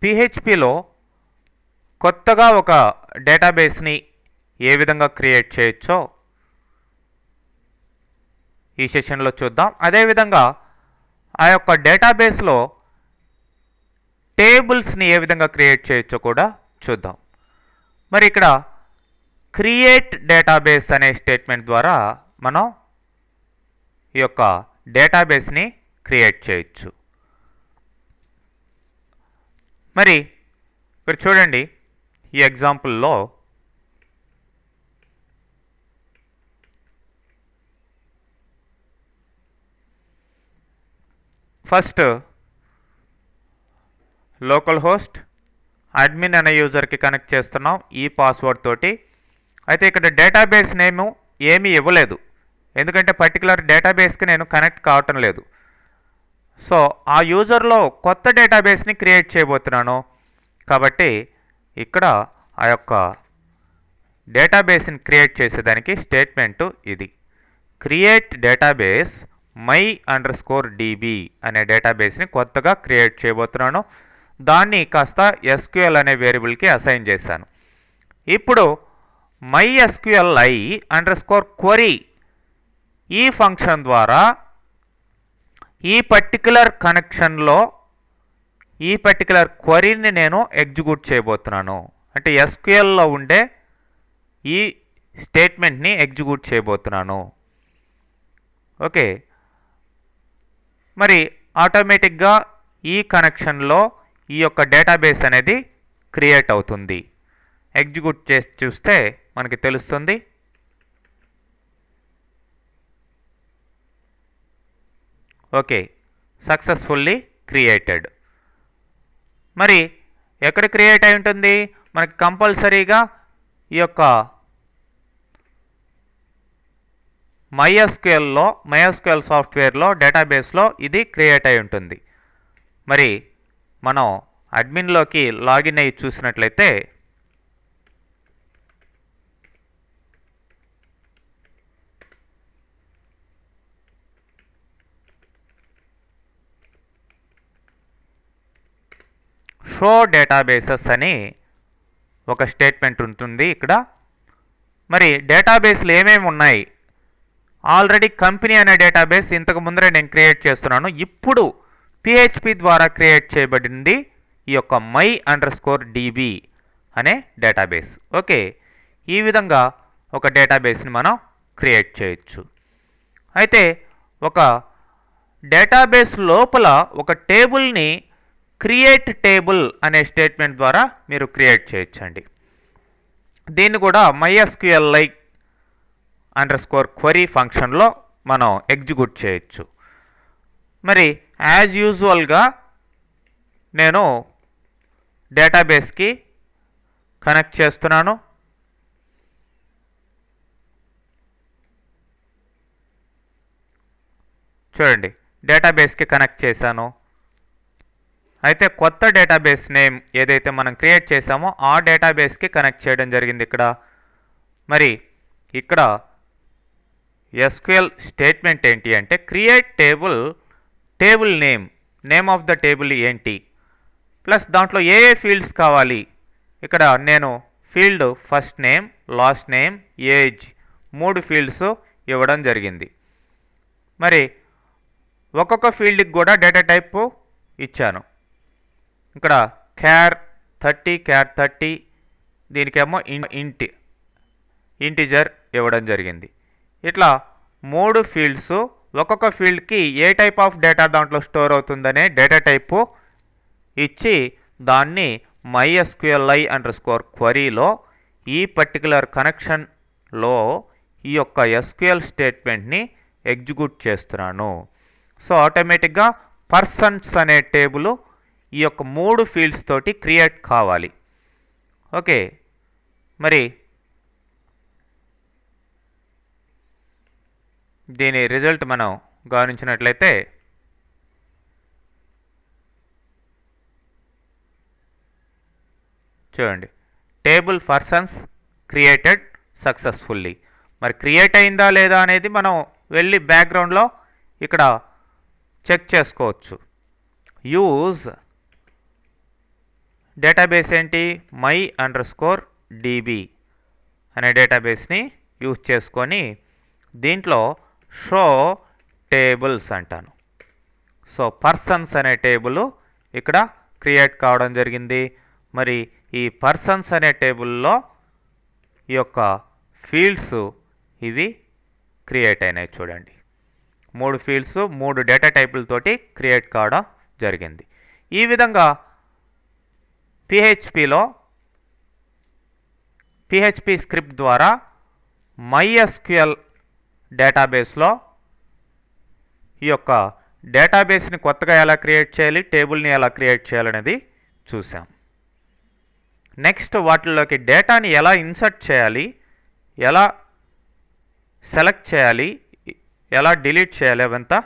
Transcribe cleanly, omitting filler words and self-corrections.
పిహెచ్పిలో కొత్తగా ఒక డేటాబేస్ని ఏ విధంగా క్రియేట్ చేయొచ్చో ఈ సెషన్లో చూద్దాం. అదేవిధంగా ఆ యొక్క డేటాబేస్లో టేబుల్స్ని ఏ విధంగా క్రియేట్ చేయొచ్చో కూడా చూద్దాం. మరి ఇక్కడ క్రియేట్ డేటాబేస్ అనే స్టేట్మెంట్ ద్వారా మనం ఈ యొక్క డేటాబేస్ని క్రియేట్ చేయొచ్చు. మరి ఇక్కడ చూడండి, ఈ ఎగ్జాంపుల్లో ఫస్ట్ లోకల్ హోస్ట్ అడ్మిన్ అనే యూజర్కి కనెక్ట్ చేస్తున్నాం ఈ పాస్వర్డ్ తోటి. అయితే ఇక్కడ డేటాబేస్ నేమ్ ఏమీ ఇవ్వలేదు, ఎందుకంటే పర్టికులర్ డేటాబేస్కి నేను కనెక్ట్ కావటం లేదు. సో ఆ యూజర్లో కొత్త డేటాబేస్ని క్రియేట్ చేయబోతున్నాను కాబట్టి ఇక్కడ ఆ యొక్క డేటాబేస్ని క్రియేట్ చేసేదానికి స్టేట్మెంటు ఇది. క్రియేట్ డేటాబేస్ my_db అనే డేటాబేస్ని కొత్తగా క్రియేట్ చేయబోతున్నాను. దాన్ని కాస్త SQL అనే వేరియబుల్కి అసైన్ చేశాను. ఇప్పుడు MySQLi_query ఈ ఫంక్షన్ ద్వారా ఈ పర్టికులర్ కనెక్షన్లో ఈ పర్టికులర్ క్వరీని నేను ఎగ్జిక్యూట్ చేయబోతున్నాను. అంటే SQLలో ఉండే ఈ స్టేట్మెంట్ని ఎగ్జిక్యూట్ చేయబోతున్నాను. ఓకే, మరి ఆటోమేటిక్గా ఈ కనెక్షన్లో ఈ యొక్క డేటాబేస్ అనేది క్రియేట్ అవుతుంది. ఎగ్జిక్యూట్ చేసి చూస్తే మనకి తెలుస్తుంది. Okay, successfully created. మరి ఎక్కడ క్రియేట్ అయి ఉంటుంది? మనకి కంపల్సరీగా ఈ యొక్క MySQL సాఫ్ట్వేర్లో డేటాబేస్లో ఇది క్రియేట్ అయి ఉంటుంది. మరి మనం అడ్మిన్లోకి లాగిన్ అయ్యి చూసినట్లయితే షో డేటాబేసెస్ అని ఒక స్టేట్మెంట్ ఉంటుంది ఇక్కడ. మరి డేటాబేస్లు ఏమేమి ఉన్నాయి? ఆల్రెడీ కంపెనీ అనే డేటాబేస్ ఇంతకు ముందరే నేను క్రియేట్ చేస్తున్నాను. ఇప్పుడు పిహెచ్పి ద్వారా క్రియేట్ చేయబడింది ఈ యొక్క my_db అనే డేటాబేస్. ఓకే, ఈ విధంగా ఒక డేటాబేస్ని మనం క్రియేట్ చేయొచ్చు. అయితే ఒక డేటాబేస్ లోపల ఒక టేబుల్ని క్రియేట్ టేబుల్ అనే స్టేట్మెంట్ ద్వారా మీరు క్రియేట్ చేయొచ్చండి. దీన్ని కూడా MySQLi_query ఫంక్షన్లో మనం ఎగ్జిక్యూట్ చేయొచ్చు. మరి యాజ్ యూజువల్గా నేను డేటాబేస్కి కనెక్ట్ చేస్తున్నాను. చూడండి, డేటాబేస్కి కనెక్ట్ చేశాను. అయితే కొత్త డేటాబేస్ నేమ్ ఏదైతే మనం క్రియేట్ చేసామో ఆ డేటాబేస్కి కనెక్ట్ చేయడం జరిగింది ఇక్కడ. మరి ఇక్కడ SQL స్టేట్మెంట్ ఏంటి అంటే create table name of the table ఏంటి, ప్లస్ దాంట్లో ఏ ఫీల్డ్స్ కావాలి. ఇక్కడ నేను field first name, last name, age 3 fields ఇవ్వడం జరిగింది. మరి ఒక్కొక్క ఫీల్డ్కి కూడా డేటా టైప్ ఇచ్చాను. ఇక్కడ char 30 దీనికేమో ఇంటిజర్ ఇవ్వడం జరిగింది. ఇట్లా 3 ఫీల్డ్స్, ఒక్కొక్క ఫీల్డ్కి ఏ టైప్ ఆఫ్ డేటా దాంట్లో స్టోర్ అవుతుందనే డేటా టైపు ఇచ్చి దాన్ని MySQLi_queryలో ఈ పర్టికులర్ కనెక్షన్లో ఈ యొక్క SQL స్టేట్మెంట్ని ఎగ్జిక్యూట్ చేస్తున్నాను. సో ఆటోమేటిక్గా పర్సన్స్ అనే టేబుల్ ఈ యొక్క 3 ఫీల్డ్స్ తోటి క్రియేట్ కావాలి. ఓకే, మరి దీని రిజల్ట్ మనం గమనించినట్లయితే చూడండి, టేబుల్ పర్సన్స్ క్రియేటెడ్ సక్సెస్ఫుల్లీ. మరి క్రియేట్ అయిందా లేదా అనేది మనం వెళ్ళి బ్యాక్గ్రౌండ్లో ఇక్కడ చెక్ చేసుకోవచ్చు. యూజ్ డేటాబేస్ ఏంటి, my_db అనే డేటాబేస్ని యూజ్ చేసుకొని దీంట్లో షో టేబుల్స్ అంటాను. సో పర్సన్స్ అనే టేబుల్ ఇక్కడ క్రియేట్ కావడం జరిగింది. మరి ఈ పర్సన్స్ అనే టేబుల్లో ఈ యొక్క ఫీల్డ్స్ ఇవి క్రియేట్ అయినాయి. చూడండి, 3 ఫీల్డ్స్ 3 డేటా టైపులతోటి క్రియేట్ కావడం జరిగింది. ఈ విధంగా పిహెచ్పి స్క్రిప్ట్ ద్వారా MySQL డేటాబేస్లో ఈ యొక్క డేటాబేస్ని కొత్తగా ఎలా క్రియేట్ చేయాలి, టేబుల్ని ఎలా క్రియేట్ చేయాలనేది చూసాం. నెక్స్ట్ వాటిల్లోకి డేటాని ఎలా ఇన్సర్ట్ చేయాలి, ఎలా సెలెక్ట్ చేయాలి, ఎలా డిలీట్ చేయాలి అవంతా